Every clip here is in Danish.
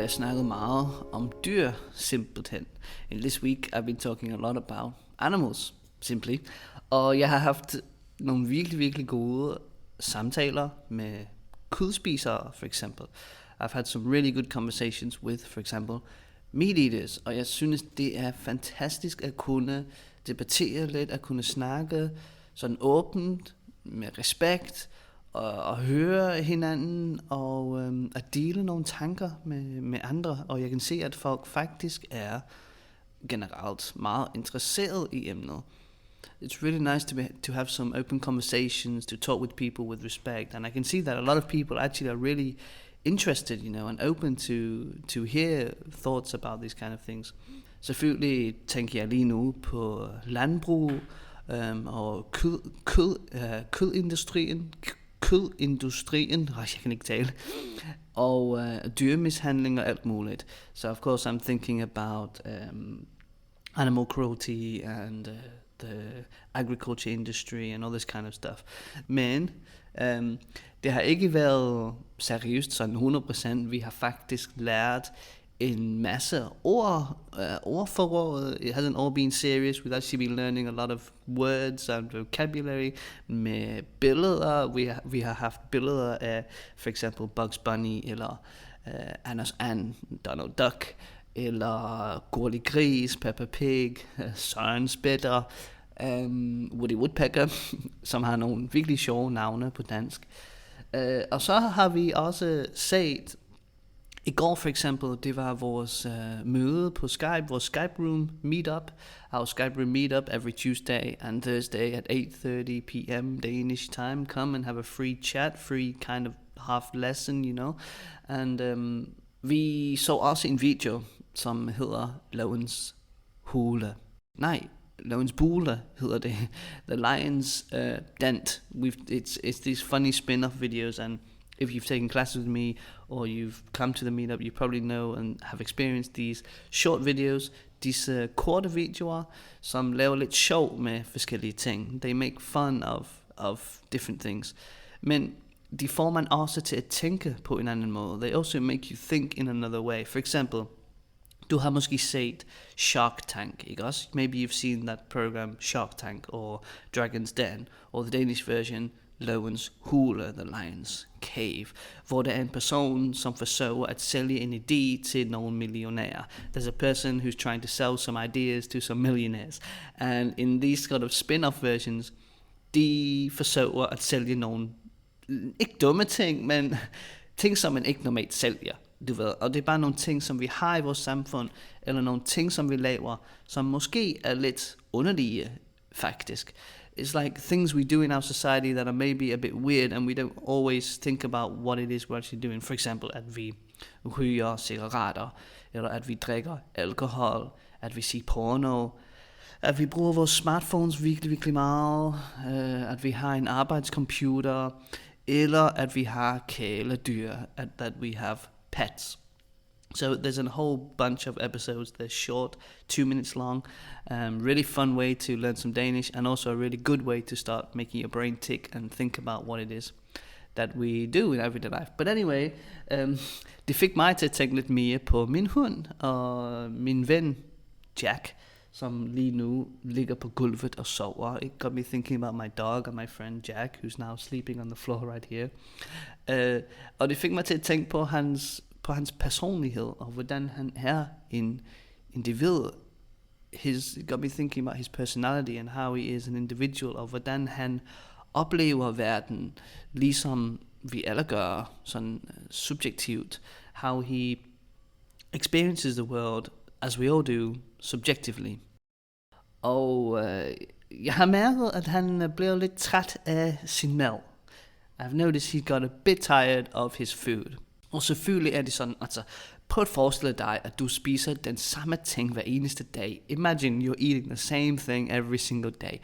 jeg snakket meget om dyr, simpelthen. In this week, I've been talking a lot about animals, simply. Og jeg har haft nogle virkelig, virkelig gode samtaler med kødspisere, for eksempel. I've had some really good conversations with, for example, meat eaters. Og jeg synes, det er fantastisk at kunne debattere lidt, at kunne snakke sådan åbent, med respekt, og høre hinanden, og at dele nogle tanker med andre. Og jeg kan se, at folk faktisk er generelt meget interesseret i emnet. It's really nice to have some open conversations, to talk with people with respect, and I can see that a lot of people actually are really interested, and open to hear thoughts about these kind of things. Selvfølgelig tænker jeg lige nu på landbrug og kødindustrien, jeg kan ikke tale, og dyremishandling og alt muligt. So of course I'm thinking about animal cruelty and the agriculture industry and all this kind of stuff. Men det har ikke været seriøst sådan 100%. Vi har faktisk lært en masse ordforråd. It hasn't all been serious. We've actually been learning a lot of words and vocabulary med billeder. Vi har haft billeder af for eksempel Bugs Bunny, eller Anders And, Donald Duck, eller Gurli Gris, Peppa Pig, Søren Spætter, Woody Woodpecker, som har nogle virkelig sjove navne på dansk. Og så har vi også set, i går for eksempel, det var vores møde på Skype, vores Skype room meetup. Our Skype room meetup every Tuesday and Thursday at 8:30 p.m. Danish time. Come and have a free chat, free kind of half lesson, And vi så også en video, som hedder Løvens Hule. Nej, Løvens Bule hedder det. The Lion's Dent. It's these funny spin-off videos, and if you've taken classes with me or you've come to the meetup, you probably know and have experienced these short videos, disse korte videoer, som laver lidt sjov med forskellige ting. They make fun of different things. Men de får man også til at tænke på en anden måde. They also make you think in another way. For eksempel, du har måske set Shark Tank, ikke også? Maybe you've seen that program Shark Tank or Dragon's Den, or the Danish version Løvens Hule, The Lion's Cave, hvor der er en person, som forsøger at sælge en idé til nogle millionærer. There's a person who's trying to sell some ideas to some millionaires. And in these sort of spin-off versions, de forsøger at sælge nogle, ikke dumme ting, men ting, som man ikke normalt sælger. Du ved, og det er bare nogle ting, som vi har i vores samfund, eller nogle ting, som vi laver, som måske er lidt underlige, faktisk. It's like things we do in our society that are maybe a bit weird, and we don't always think about what it is we're actually doing. For example, at vi ryger cigaretter, eller at vi drikker alkohol, at vi ser porno, at vi bruger vores smartphones virkelig, virkelig meget, at vi har en arbejdscomputer, eller at vi har kæledyr, that we have pets. So there's a whole bunch of episodes. They're short, 2 minutes long. Really fun way to learn some Danish, and also a really good way to start making your brain tick and think about what it is that we do in everyday life. But anyway, det fik mig til at tænke lidt mere på min hund og min ven Jack, som lige nu ligger på gulvet og sover. It got me thinking about my dog and my friend Jack, who's now sleeping on the floor right here. Og det fik mig til at tænke på hans personlighed, og hvordan han er en individ. It got me thinking about his personality and how he is an individual, og hvordan han oplever verden, ligesom vi alle gør, sådan subjektivt. How he experiences the world, as we all do, subjectively. Og jeg har mærket, at han bliver lidt træt af sin mad. I've noticed he got a bit tired of his food. Og selvfølgelig er det sådan, altså, prøv at forestille dig, at du spiser den samme ting hver eneste dag. Imagine you're eating the same thing every single day.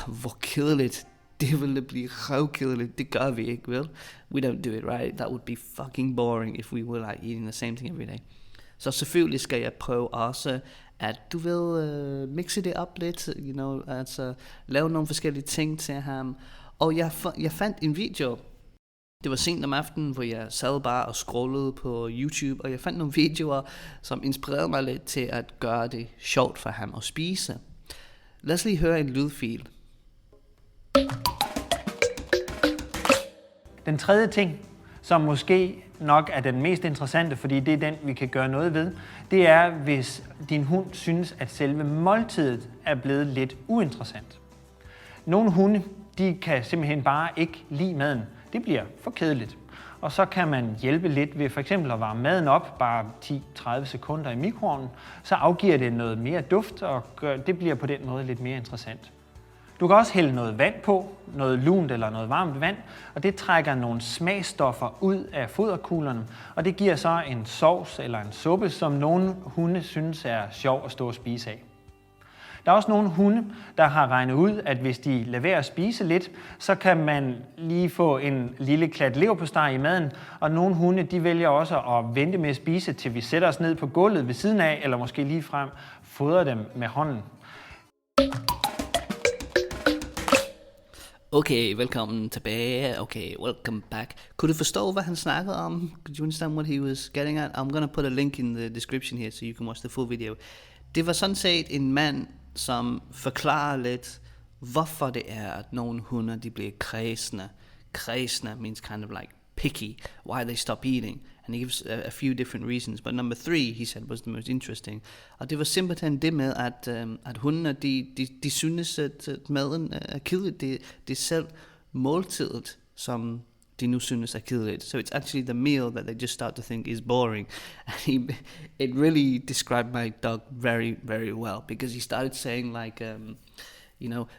Hvor kedeligt. Det ville blive røvkedeligt. Det gør vi ikke, vel? We don't do it, right? That would be fucking boring if we were like eating the same thing every day. Så selvfølgelig skal jeg prøve også, at du vil mixe det op lidt, altså lave nogle forskellige ting til ham. Og jeg fandt en video Det var sent om aftenen, hvor jeg sad bare og scrollede på YouTube, og jeg fandt nogle videoer, som inspirerede mig lidt til at gøre det sjovt for ham at spise. Lad os lige høre en lydfil. Den tredje ting, som måske nok er den mest interessante, fordi det er den, vi kan gøre noget ved, det er, hvis din hund synes, at selve måltidet er blevet lidt uinteressant. Nogle hunde, de kan simpelthen bare ikke lide maden. Det bliver for kedeligt. Og så kan man hjælpe lidt ved for eksempel at varme maden op, bare 10-30 sekunder i mikroovnen. Så afgiver det noget mere duft, og det bliver på den måde lidt mere interessant. Du kan også hælde noget vand på, noget lunt eller noget varmt vand, og det trækker nogle smagsstoffer ud af foderkuglerne, og det giver så en sovs eller en suppe, som nogle hunde synes er sjov at stå og spise af. Der er også nogle hunde, der har regnet ud, at hvis de lader være at spise lidt, så kan man lige få en lille klat leverpostej i maden, og nogle hunde, de vælger også at vente med at spise, til vi sætter os ned på gulvet ved siden af, eller måske lige frem fodrer dem med hånden. Okay, velkommen tilbage. Okay, welcome back. Kunne du forstå, hvad han snakkede om? Could you understand what he was getting at? I'm gonna put a link in the description here, so you can watch the full video. Det var sådan set en mand, som forklarer lidt, hvorfor det er, at nogle hunde, de bliver kræsne. Kræsne means kind of like picky, why they stop eating. And he gives a few different reasons. But number 3, he said, was the most interesting. Og det var simpelthen det med, at hundene, de synes, at maden er kedeligt. Det er selv måltidet, som de nu synes er kedeligt. So it's actually the meal that they just start to think is boring. And it really described my dog very, very well. Because he started saying like,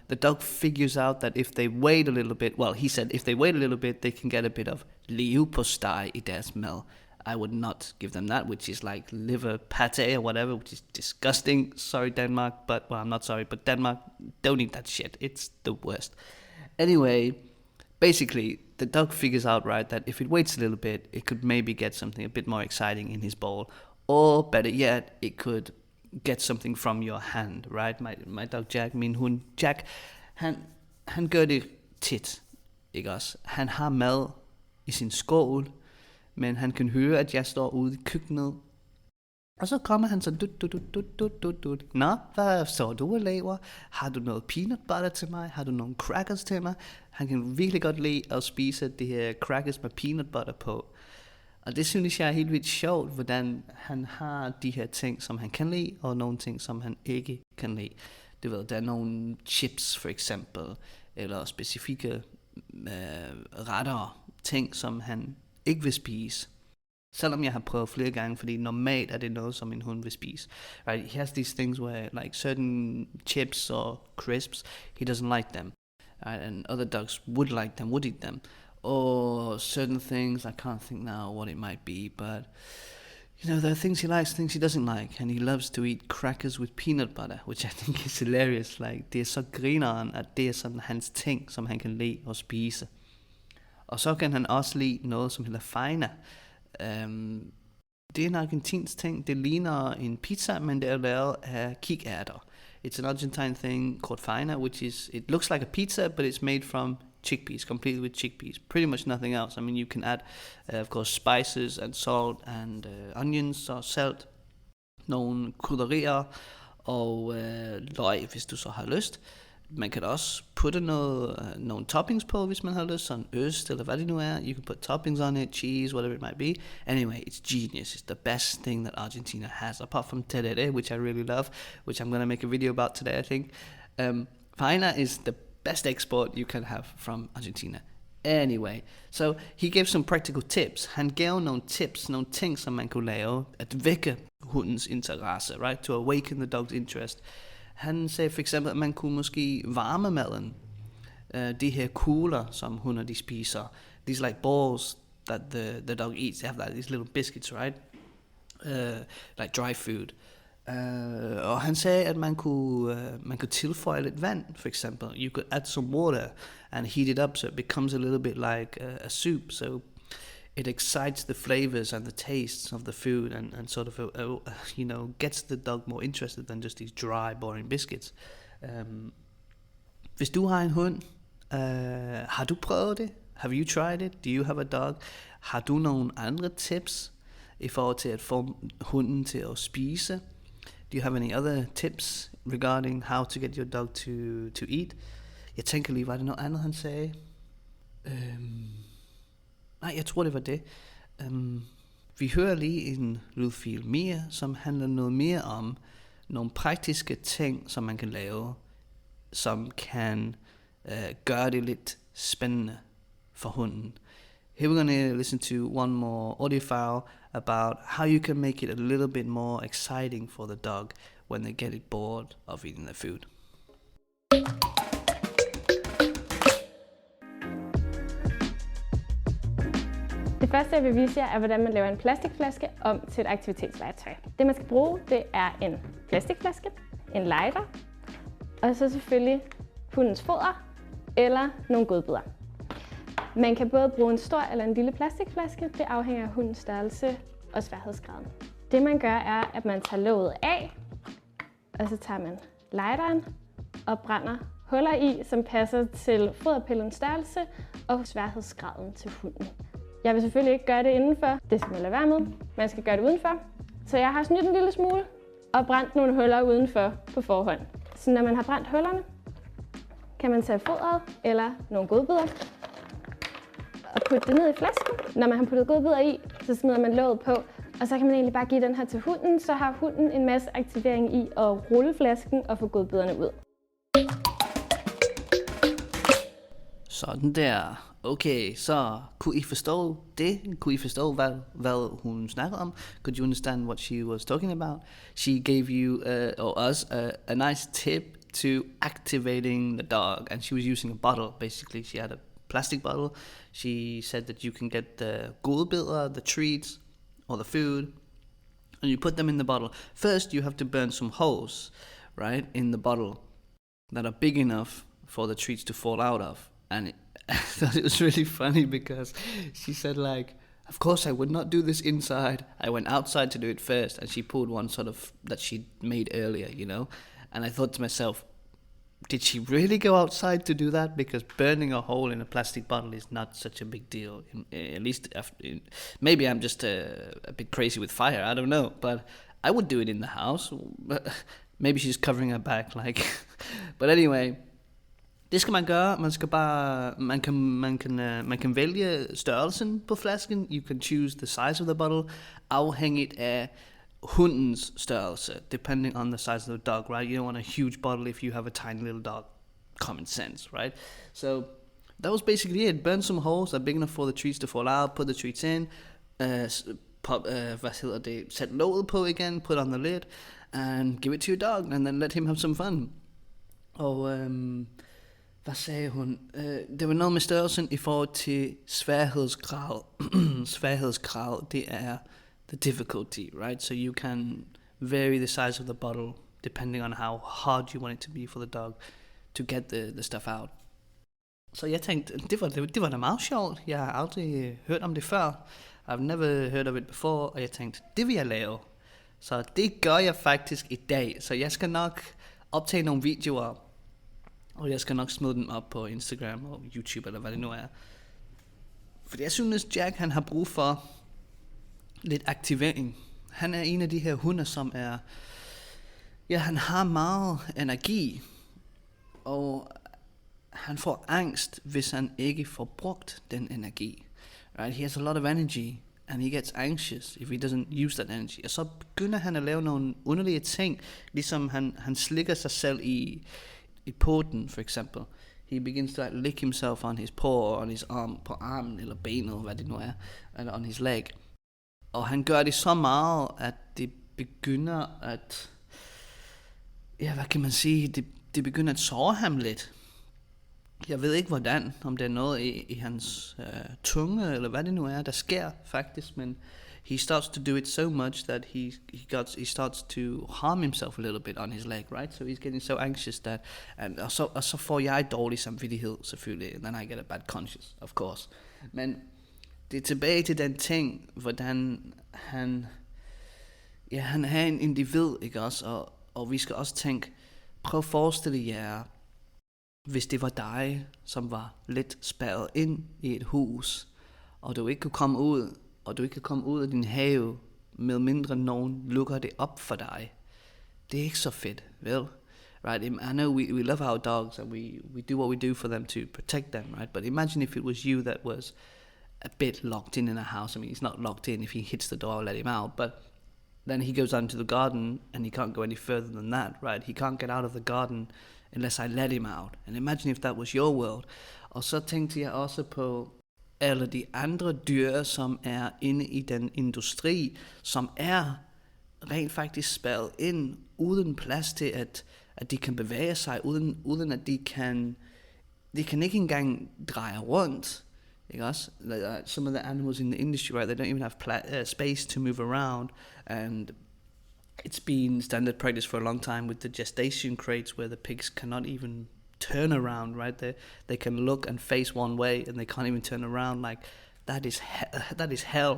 the dog figures out that if they wait a little bit, well, he said if they wait a little bit, they can get a bit of leverpostej i deres mad. I would not give them that, which is like liver pate or whatever, which is disgusting. Sorry, Denmark, but, well, I'm not sorry, but Denmark, don't eat that shit. It's the worst. Anyway, basically, the dog figures out, right, that if it waits a little bit, it could maybe get something a bit more exciting in his bowl. Or better yet, it could get something from your hand, right? My dog Jack, min hund Jack, han gør det tit, ikke også? Han har mad i sin skål, men han kan høre, at jeg står ude i køkkenet. Og så kommer han så, Nå, hvad står du og laver? Har du noget peanut butter til mig? Har du nogle crackers til mig? Han kan virkelig godt lide at spise de her crackers med peanut butter på. Og det synes jeg er helt vildt sjovt, hvordan han har de her ting, som han kan lide, og nogle ting, som han ikke kan lide. Det ved, der er nogle chips for eksempel, eller specifikke retter, ting, som han ikke vil spise. Selvom jeg har prøvet flere gange, fordi normalt er det noget, som en hund vil spise. Right? He has these things where like certain chips or crisps, he doesn't like them. Right? And other dogs would like them, would eat them. Or certain things, I can't think now what it might be, but there are things he likes, things he doesn't like, and he loves to eat crackers with peanut butter, which I think is hilarious. Like, det er så grineren, at det er sådan hans ting, som han kan lide at spise. Og så kan han også lide noget, som hedder faina. Det er en argentinsk ting. Det ligner en pizza, men det er lavet af kikærter. It's an Argentine thing called faina, it looks like a pizza, but it's made from chickpeas, completely with chickpeas. Pretty much nothing else. I mean, you can add, of course, spices and salt and onions or salt, nogle krydderier og løg, hvis du så har lyst. Man kan også putte nogle toppings på, hvis man har lyst, sådan øst eller hvad det nu er. You can put toppings on it, cheese, whatever it might be. Anyway, it's genius. It's the best thing that Argentina has, apart from tereré, which I really love, which I'm going to make a video about today, I think. Faina is the best export you can have from Argentina. Anyway, so he gave some practical tips. Han gav nogle tips, nogle ting, som man kunne lave, at vække hundens interesse, right? To awaken the dog's interest. Han sagde for eksempel, at man kunne måske varme maden. De her kugler, som hunder de spiser. These like balls that the dog eats. They have like these little biscuits, right? Like dry food. Og han sagde, at man kunne tilføje lidt vand, for eksempel. You could add some water and heat it up so it becomes a little bit like a soup. So it excites the flavors and the tastes of the food and sort of, gets the dog more interested than just these dry, boring biscuits. Hvis du har en hund, har du prøvet det? Have you tried it? Do you have a dog? Har du nogle andre tips i forhold til at få hunden til at spise? Do you have any other tips regarding how to get your dog to eat? Jeg tænker lige, var det noget andet, han sagde? Nej, jeg tror, det var det. Vi hører lige en lydfil mere, som handler noget mere om nogle praktiske ting, som man kan lave, som kan gøre det lidt spændende for hunden. Here we're going to listen to one more audio file about how you can make it a little bit more exciting for the dog when they get bored of eating their food. Det første, jeg vil vise jer, er, hvordan man laver en plastikflaske om til et aktivitetslegetøj. Det, man skal bruge, det er en plastikflaske, en lighter, og så selvfølgelig hundens foder eller nogle godbidder. Man kan både bruge en stor eller en lille plastikflaske. Det afhænger af hundens størrelse og sværhedsgraden. Det, man gør, er, at man tager låget af, og så tager man lighteren og brænder huller i, som passer til foderpillens størrelse og sværhedsgraden til hunden. Jeg vil selvfølgelig ikke gøre det indenfor. Det skal man lade være med. Man skal gøre det udenfor. Så jeg har snydt en lille smule og brændt nogle huller udenfor på forhånd. Så når man har brændt hullerne, kan man tage fodret eller nogle godbidder og putte det ned i flasken. Når man har puttet godbidder i, så smider man låget på, og så kan man egentlig bare give den her til hunden. Så har hunden en masse aktivering i at rulle flasken og få godbidderne ud. Sådan der. Okay, så kunne I forstå det? Kunne I forstå, hvad hun snakker om? Could you understand what she was talking about? She gave you or us a nice tip to activating the dog, and she was using a bottle. Basically, she had a plastic bottle. She said that you can get the godbidder, the treats, or the food, and you put them in the bottle. First, you have to burn some holes, right, in the bottle that are big enough for the treats to fall out of. And I thought it was really funny because she said, like, of course I would not do this inside. I went outside to do it first, and she pulled one sort of that she'd made earlier, you know. And I thought to myself, did she really go outside to do that? Because burning a hole in a plastic bottle is not such a big deal. At least, maybe I'm just a bit crazy with fire. I don't know, but I would do it in the house. Maybe she's covering her back, like. But anyway. Det skal man gøre. Man skal bare man kan vælge størrelsen på flasken. You can choose the size of the bottle, afhængigt af hundens størrelse, depending on the size of the dog, right? You don't want a huge bottle if you have a tiny little dog. Common sense, right? So that was basically it. Burn some holes that are big enough for the treats to fall out. Put the treats in. Sæt låget på igen. Put on the lid and give it to your dog, and then let him have some fun. Og hvad sagde hun? Det var noget med størrelsen i forhold til sværhedsgrad. Sværhedsgrad, det er the difficulty, right? So you can vary the size of the bottle depending on how hard you want it to be for the dog to get the stuff out. Så jeg tænkte, det var da meget sjovt. Jeg har aldrig hørt om det før. I've never heard of it before. Og jeg tænkte, det vil jeg lave. Så det gør jeg faktisk i dag. Så jeg skal nok optage nogle videoer, og jeg skal nok smide dem op på Instagram og YouTube, eller hvad det nu er. Fordi jeg synes, Jack han har brug for lidt aktivering. Han er en af de her hunde, som er... Ja, han har meget energi. Og han får angst, hvis han ikke får brugt den energi. Right? He has a lot of energy, and he gets anxious if he doesn't use that energy. Og så begynder han at lave nogle underlige ting, ligesom han slikker sig selv i poten, for eksempel. He begins to lick himself on his paw, on his arm, på armen eller benet, hvad det nu er, eller on his leg. Og han gør det så meget, at det begynder at, ja, hvad kan man sige, det begynder at såre ham lidt. Jeg ved ikke hvordan, om det er noget i hans tunge, eller hvad det nu er, der sker faktisk, men he starts to do it so much that he starts to harm himself a little bit on his leg, right? So he's getting so anxious that, og så får jeg dårlig samvittighed selvfølgelig, and then I get a bad conscience, of course. Men det er tilbage til den ting, hvordan han er en individ, ikke også? Og vi skal også tænke, prøv at forestille jer, hvis det var dig, som var lidt spærret ind i et hus, og du ikke kunne komme ud, og du ikke kan komme ud af din have, med mindre nogen lukker det op for dig. Det er ikke så fedt, vel? Right? I know we love our dogs and we do what we do for them to protect them, right? But imagine if it was you that was a bit locked in a house. I mean, he's not locked in if he hits the door, let him out, but then he goes out into the garden and he can't go any further than that, right? He can't get out of the garden unless I let him out. And imagine if that was your world. Og så tænkte jeg også på alle de andre dyr, som er inde i den industri, som er rent faktisk spærret ind, uden plads til, at de kan bevæge sig, uden at de kan ikke engang dreje rundt. Some of the animals in the industry, right, they don't even have space to move around, and it's been standard practice for a long time with the gestation crates where the pigs cannot even turn around, right? They can look and face one way and they can't even turn around. Like, that is hell.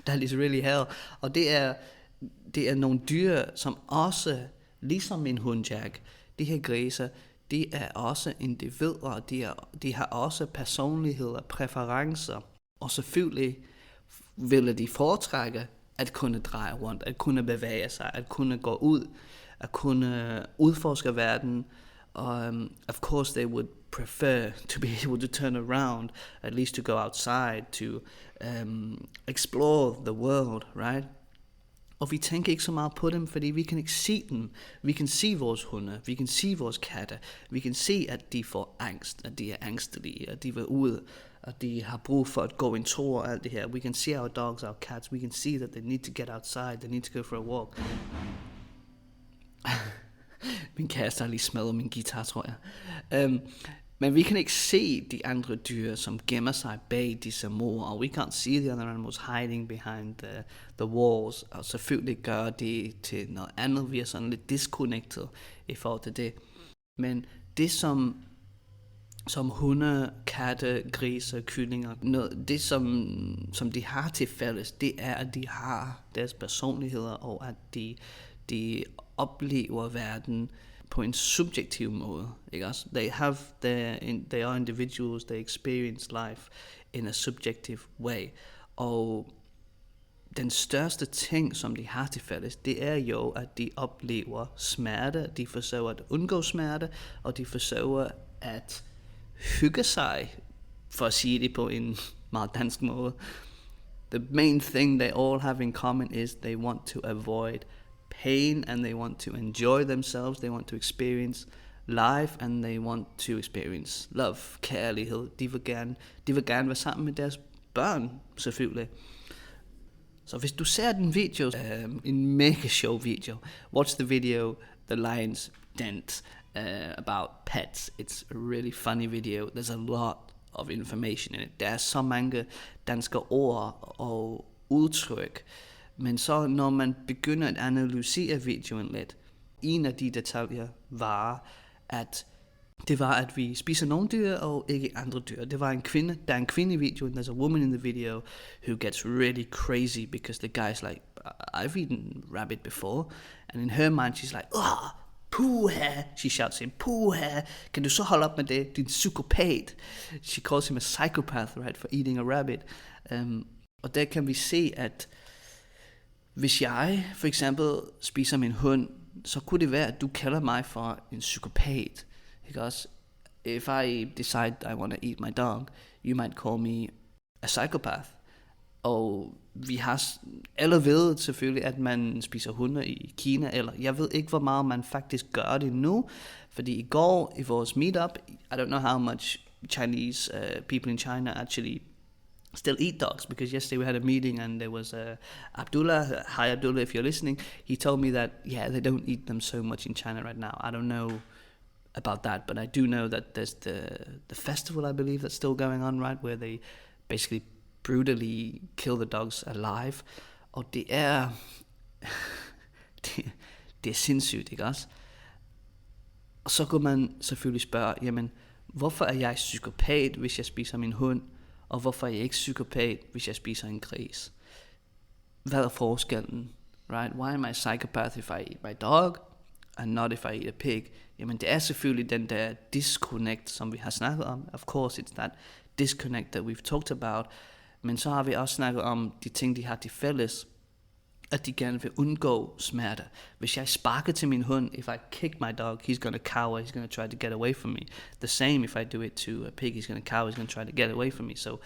That is really hell. Og det er nogle dyr, som også, ligesom en hundjag, de her grise, de er også individer, de har også personligheder, præferencer, og selvfølgelig vil de foretrække at kunne dreje rundt, at kunne bevæge sig, at kunne gå ud, at kunne udforske verden. Of course they would prefer to be able to turn around, at least to go outside, to explore the world, right? Og vi tænker ikke så meget på dem, fordi vi kan ikke se dem. Vi kan se vores hunde, vi kan se vores katte, vi kan se, at de får angst, at de er angstelige, at de vil ud, at de har brug for at gå en tur og alt det her. We can see our dogs, our cats, we can see that they need to get outside, they need to go for a walk. Min kæreste har lige smadret min guitar, tror jeg. Men vi kan ikke se de andre dyr, som gemmer sig bag disse mure, og we can't see the other animals hiding behind the walls, og selvfølgelig gør det til noget andet. Vi er sådan lidt disconnected i forhold til det. Men det som hunde, katte, grise, kyllinger, det som de har til fælles, det er, at de har deres personligheder, og at de oplever verden på en subjektiv måde, ikke også? They are individuals, they experience life in a subjective way. Og den største ting, som de har til fælles, det er jo, at de oplever smerte, de forsøger at undgå smerte, og de forsøger at hygge sig, for at sige det på en meget dansk måde. The main thing they all have in common is they want to avoid pain, and they want to enjoy themselves, they want to experience life, and they want to experience love, kærlighed. De vil gerne være sammen med deres børn, selvfølgelig. Så hvis du ser den video, en mega sjov video, watch the video, The Lion's Dent, about pets. It's a really funny video. There's a lot of information in it. Der er så mange danske ord og udtryk. Men så når man begynder at analysere videoen lidt, en af de detaljer var, at vi spiser nogle dyr og ikke andre dyr. Der er en kvinde i videoen, there's a woman in the video who gets really crazy because the guy's like, I've eaten rabbit before, and in her mind she's like, puha, she shouts him, puha, kan du så holde op med det, din psykopat. She calls him a psychopath, right, for eating a rabbit. Og der kan vi se, at hvis jeg for eksempel spiser min hund, så kunne det være, at du kalder mig for en psykopat. Because if I decide I want to eat my dog, you might call me a psychopath. Og vi har alle ved selvfølgelig, at man spiser hunde i Kina, eller jeg ved ikke, hvor meget man faktisk gør det nu, fordi i går i vores meetup, I don't know how much Chinese people in China actually still eat dogs, because yesterday we had a meeting and there was Abdullah, hi Abdullah if you're listening, he told me that they don't eat them so much in China right now. I don't know about that, but I do know that there's the festival, I believe, that's still going on, right, where they basically brutally kill the dogs alive, og det er sindssygt, ikke også? Og så kunne man selvfølgelig spørge, jamen, hvorfor er jeg psykopat, hvis jeg spiser min hund, og hvorfor er jeg ikke psykopat, hvis jeg spiser en gris? Hvad er forskellen? Right? Why am I a psychopath if I eat my dog? and not if I eat a pig, jamen det er selvfølgelig den der disconnect, som vi har snakket om. Of course, it's that disconnect that we've talked about. Men så har vi også snakket om de ting, de har til fælles, at de gerne vil undgå smerte. Hvis jeg sparker til min hund, if I kick my dog, he's gonna cower, he's gonna try to get away from me. The same if I do it to a pig, he's gonna cower, he's gonna try to get away from me. So,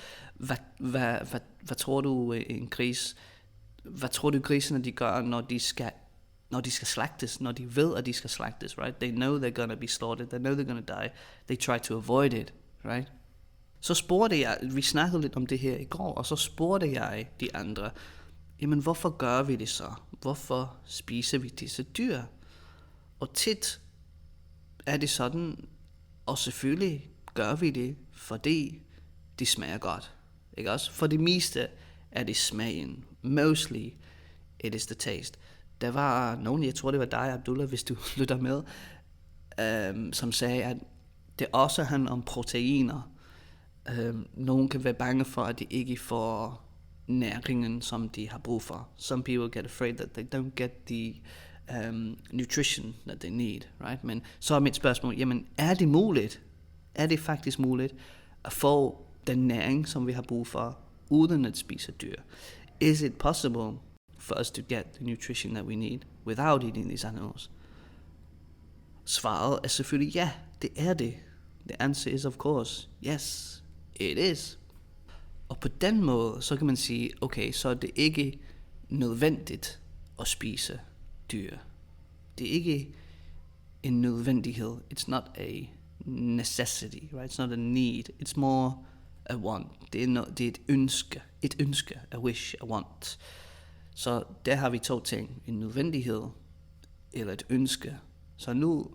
hvad tror du en gris, hvad tror du griserne de gør, når de skal slagtes, når de ved, at de skal slagtes, right? They know they're gonna be slaughtered, they know they're gonna die, they try to avoid it, right? Så spurgte jeg, vi snakkede lidt om det her i går, og så spurgte jeg de andre, jamen hvorfor gør vi det så? Hvorfor spiser vi disse dyr? Og tit er det sådan, og selvfølgelig gør vi det, fordi de smager godt. Ikke også? For det meste er det smagen. Mostly it is the taste. Der var nogen, jeg tror det var dig, Abdullah, hvis du lytter med, som sagde, at det også handler om proteiner. Nogen kan være bange for, at de ikke får næringen, som de har brug for. Some people get afraid that they don't get the nutrition that they need, right? Men så er mit spørgsmål, jamen er det muligt? Er det faktisk muligt at få den næring, som vi har brug for, uden at spise dyr? Is it possible for us to get the nutrition that we need without eating these animals? Svaret er selvfølgelig ja, det er det. The answer is of course, yes, it is. Og på den måde, så kan man sige, okay, så er det ikke nødvendigt at spise dyr. Det er ikke en nødvendighed. It's not a necessity, right? It's not a need. It's more a want. Det er et ønske. Et ønske. A wish, a want. Så der har vi to ting. En nødvendighed eller et ønske. Så nu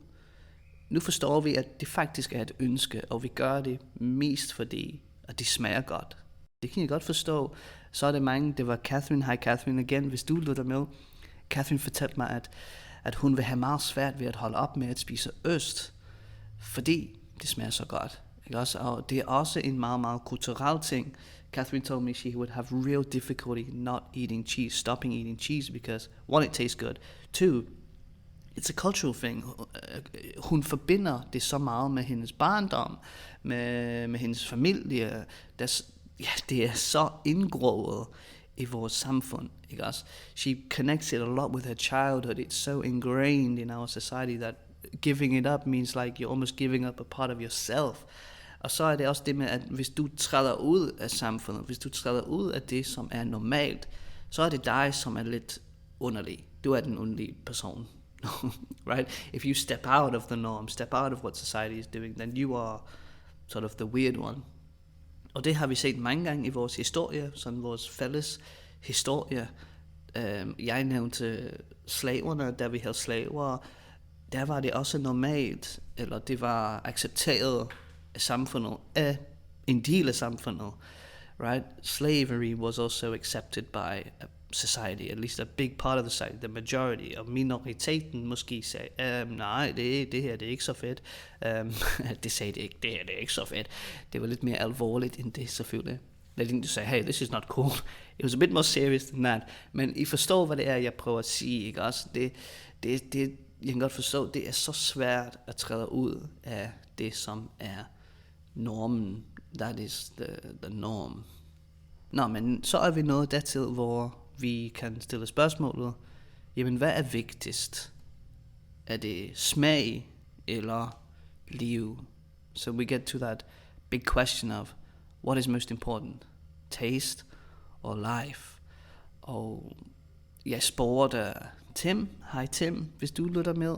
forstår vi, at det faktisk er et ønske, og vi gør det mest fordi, at det smager godt. Det kan jeg godt forstå. Så er det mange, det var Catherine, hej Catherine igen, hvis du lytter med. Catherine fortalte mig, at hun vil have meget svært ved at holde op med at spise øst, fordi det smager så godt. Ikke også? Og det er også en meget, meget kulturel ting. Catherine told me she would have real difficulty not eating cheese, stopping eating cheese, because one, it tastes good. Two, it's a cultural thing. Hun forbinder det så meget med hendes barndom, med hendes familie. Det er så indgroet i vores samfund, ikke også? She connects it a lot with her childhood. It's so ingrained in our society that giving it up means like you're almost giving up a part of yourself. Og så er det også det med, at hvis du træder ud af samfundet, hvis du træder ud af det, som er normalt, så er det dig, som er lidt underlig. Du er den underlige person. Right? If you step out of the norm, step out of what society is doing, then you are sort of the weird one. Og det har vi set mange gange i vores historie, sådan vores fælles historie. Jeg nævnte slaverne, da vi havde slaver. Der var det også normalt, eller det var accepteret af samfundet, af en del af samfundet. Right? Slavery was also accepted by society, at least a big part of the society, the majority, og minoriteten måske sagde, nej, det her det er ikke så fedt. Det sagde det ikke, det her det er ikke så fedt. Det var lidt mere alvorligt end det selvfølgelig. They didn't say, hey, this is not cool. It was a bit more serious than that. Men I forstår, hvad det er, jeg prøver at sige, ikke også? Det, jeg kan godt forstå, det er så svært at træde ud af det, som er normen. That is the norm. Nå, men så er vi nået dertil, hvor vi kan stille spørgsmålet, jamen hvad er vigtigst? Er det smag eller liv? So we get to that big question of, what is most important? Taste or life? Og jeg spurgte Tim, hej Tim, hvis du lytter med.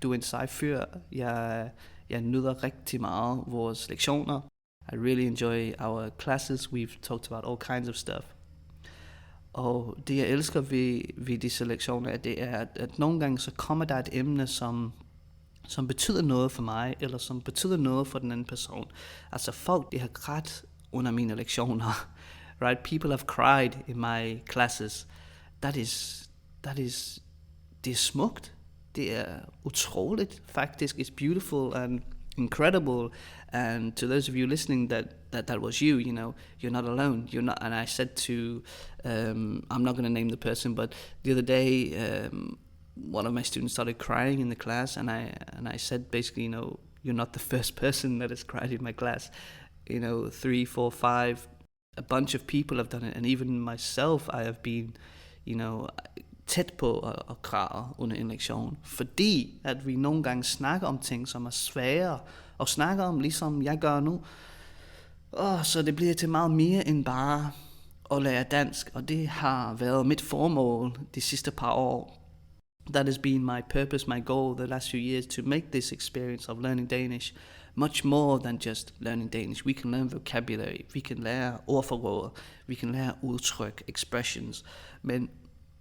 Du er en sej fyr. Jeg nyder rigtig meget vores lektioner. I really enjoy our classes. We've talked about all kinds of stuff. Og det jeg elsker ved disse lektioner, det er, at nogle gange så kommer der et emne, som betyder noget for mig, eller som betyder noget for den anden person. Altså folk, de har grædt under mine lektioner. Right? People have cried in my classes. Det er smukt. Det er utroligt faktisk. It's beautiful and incredible. And to those of you listening, that was you. You know, you're not alone. You're not. And I said to, I'm not going to name the person, but the other day, one of my students started crying in the class, and I said basically, you're not the first person that has cried in my class. 3, 4, 5, a bunch of people have done it, and even myself, I have been, tæt på at græde under en lektion, fordi at vi nogle gange snakker om ting, som er svære, og snakker om, ligesom jeg gør nu. Så det bliver til meget mere end bare at lære dansk, og det har været mit formål de sidste par år. That has been my purpose, my goal the last few years, to make this experience of learning Danish much more than just learning Danish. We can learn vocabulary, vi kan lære ordforråd, vi kan lære udtryk, expressions,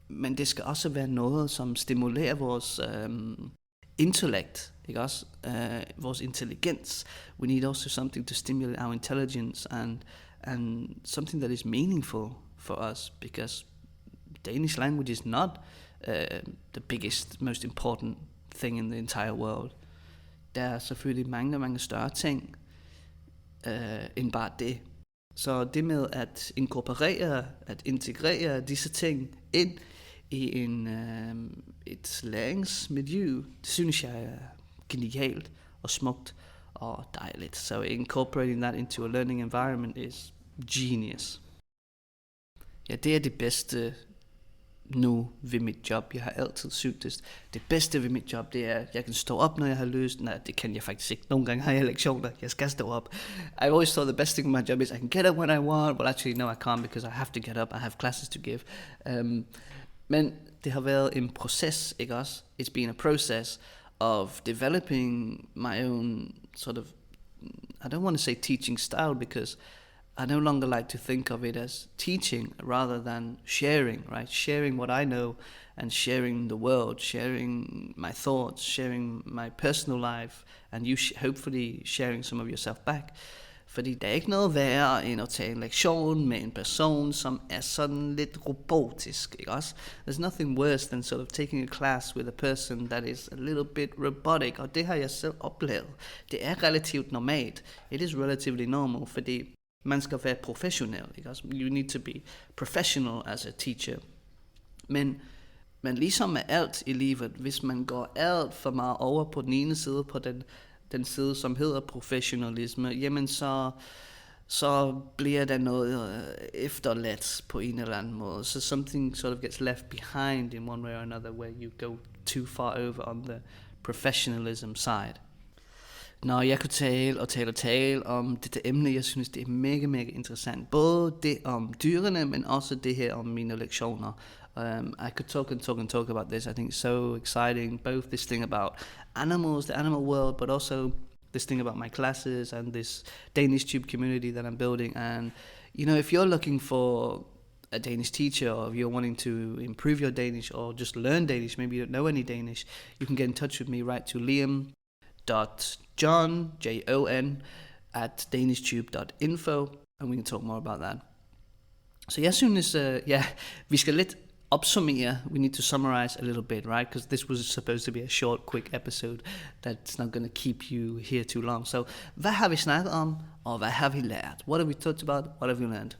men det skal også være noget, som stimulerer vores intellect, ikke også? Vores intelligens. We need also something to stimulate our intelligence and something that is meaningful for us, because Danish language is not the biggest, most important thing in the entire world. Der er selvfølgelig mange større ting end bare det. Så det med at inkorporere, at integrere disse ting ind i et læringsmiljø, det synes jeg er genialt og smukt og dejligt. So incorporating that into a learning environment is genius. Ja, det er det bedste nu ved mit job. Jeg har altid syntes, det bedste ved mit job, det er, at jeg kan stå op, når jeg har lyst. Nej, det kan jeg faktisk ikke. Nogle gange har jeg lektioner, jeg skal stå op. I always thought the best thing with my job is I can get up when I want. Well, actually, no, I can't, because I have to get up. I have classes to give. Men det har været en proces, ikke også? It's been a process of developing my own sort of, I don't want to say teaching style, because I no longer like to think of it as teaching rather than sharing, right? Sharing what I know and sharing the world, sharing my thoughts, sharing my personal life, and you hopefully sharing some of yourself back. Fordi der er ikke noget værre end at tage en lektion med en person, som er sådan lidt robotisk, ikke også? There's nothing worse than sort of taking a class with a person that is a little bit robotic, og det har jeg selv oplevet. Det er relativt normalt. It is relatively normal, fordi man skal være professionel, ikke også? You need to be professional as a teacher. Men ligesom med alt i livet, hvis man går alt for meget over på den ene side, på den side, som hedder professionalisme, jamen så bliver der noget efterladt på en eller anden måde. So something sort of gets left behind in one way or another, where you go too far over on the professionalism side. Når jeg kunne tale om dette emne, jeg synes, det er mega interessant. Både det om dyrene, men også det her om mine lektioner. I could talk about this. I think it's so exciting. Both this thing about animals, the animal world, but also this thing about my classes and this DanishTube community that I'm building. And, if you're looking for a Danish teacher, or if you're wanting to improve your Danish or just learn Danish, maybe you don't know any Danish, you can get in touch with me. Write to Liam.John, Jon, at danishtube.info, and we can talk more about that. Så jeg synes, vi skal lidt opsummere. We need to summarize a little bit, right? Because this was supposed to be a short, quick episode that's not going to keep you here too long. So, hvad har vi snakket om, og hvad har vi lært? What have we talked about? What have we learned?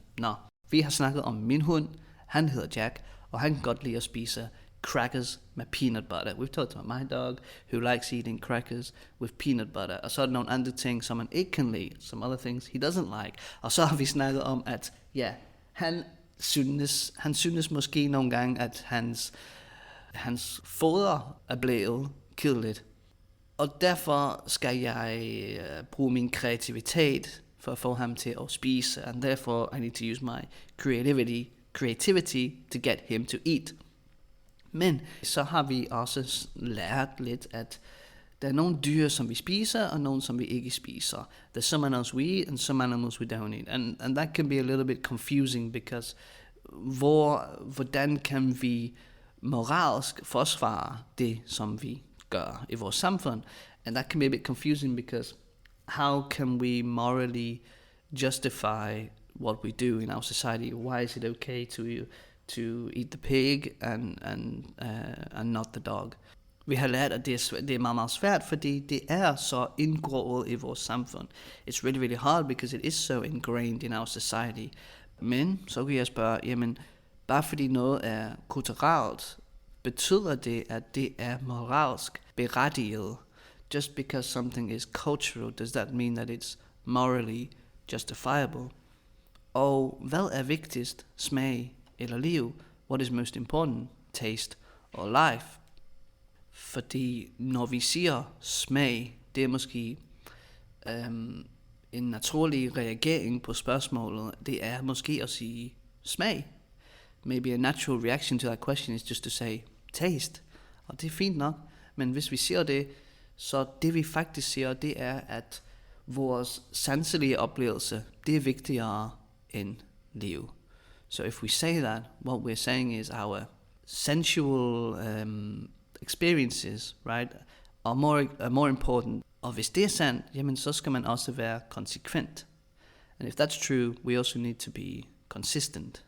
Vi har snakket om min hund. Han hedder Jack, og han kan godt lide at spise crackers med peanut butter. We've talked about my dog, who likes eating crackers with peanut butter. Og så er der nogle andre ting, som han ikke kan lide. Some other things he doesn't like. Og så har vi snakket om, at han synes måske nogle gange, at hans foder er blevet kedeligt. Og derfor skal jeg bruge min kreativitet for at få ham til at spise. And therefore I need to use my creativity to get him to eat. Men så har vi også lært lidt, at der er nogle dyr, som vi spiser, og nogle, som vi ikke spiser. There's some animals we eat, and some animals we don't eat. And that can be a little bit confusing, because hvordan kan vi moralsk forsvare det, som vi gør i vores samfund? And that can be a bit confusing, because how can we morally justify what we do in our society? Why is it okay to eat the pig and not the dog? Vi har lært, at det er meget svært, fordi det er så indgroet i vores samfund. It's really, really hard, because it is so ingrained in our society. Men så kan jeg spørge, jamen, bare fordi noget er kulturelt betyder det, at det er moralsk berettiget? Just because something is cultural, does that mean that it's morally justifiable? Og hvad er vigtigst? Smag eller liv? What is most important? Taste or life? Fordi når vi siger smag, det er måske en naturlig reagering på spørgsmålet. Det er måske at sige smag. Maybe a natural reaction to that question is just to say taste. Og det er fint nok. Men hvis vi siger det, så det vi faktisk siger, det er, at vores sanselige oplevelse, det er vigtigere end liv. So if we say that, what we're saying is our sensual experiences, right, are more important. Og hvis det er sandt, jamen så skal man også være konsekvent. And if that's true, we also need to be consistent.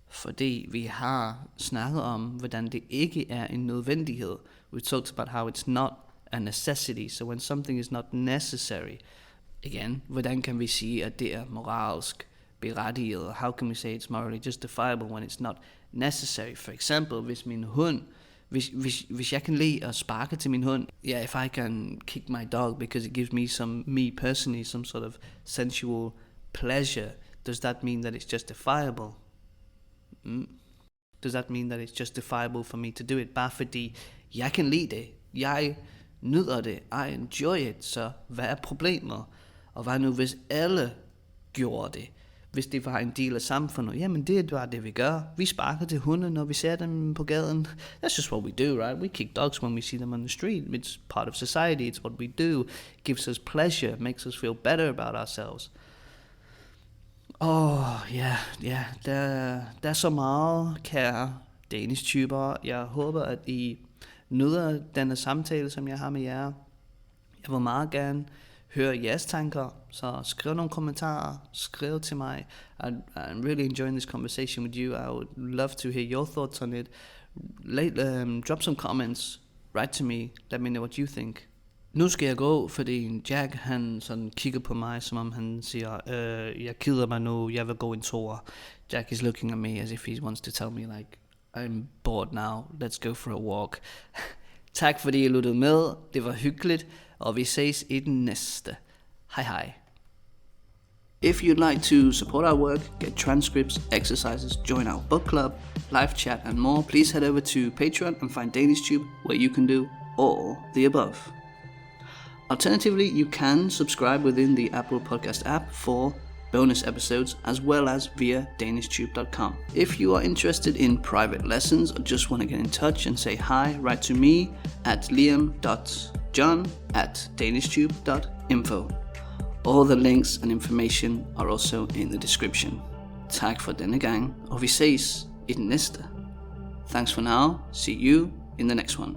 Fordi vi har snakket om, hvordan det ikke er en nødvendighed. We talked about how it's not a necessity. So when something is not necessary, again, hvordan kan vi sige, at det er moralsk berettiget? How can we say it's morally justifiable when it's not necessary? For eksempel, hvis min hund, hvis jeg kan lide at sparke til min hund, yeah, if I can kick my dog because it gives me personally some sort of sensual pleasure, does that mean that it's justifiable? Does that mean that it's justifiable for me to do it? Bare fordi jeg kan lide det, jeg nyder det, I enjoy it, så hvad er problemet? Og hvad nu hvis alle gjorde det? Hvis det var en del af samfundet, jamen det er bare det vi gør. Vi sparker til hunde, når vi ser dem på gaden. That's just what we do, right? We kick dogs when we see them on the street. It's part of society, it's what we do. It gives us pleasure, makes us feel better about ourselves. Der er så meget, kære DanishTuber. Jeg håber, at I nyder denne samtale, som jeg har med jer. Jeg vil meget gerne høre jeres tanker, så skriv nogle kommentarer, skriv til mig. I'm really enjoying this conversation with you. I would love to hear your thoughts on it. Drop some comments, write to me, let me know what you think. Nu skal jeg gå, fordi Jack han sådan kigger på mig, som om han siger, jeg keder mig nu, jeg vil gå en tur. Jack is looking at me as if he wants to tell me like, I'm bored now, let's go for a walk. Tak fordi I lyttede med, det var hyggeligt, og vi ses i den næste. Hej hej. If you'd like to support our work, get transcripts, exercises, join our book club, live chat and more, please head over to Patreon and find DanishTube, where you can do all the above. Alternatively, you can subscribe within the Apple Podcast app for bonus episodes as well as via danishtube.com. If you are interested in private lessons or just want to get in touch and say hi, write to me at liam.john@danishtube.info. All the links and information are also in the description. Tak for denne gang, og vi ses i den næste. Thanks for now, see you in the next one.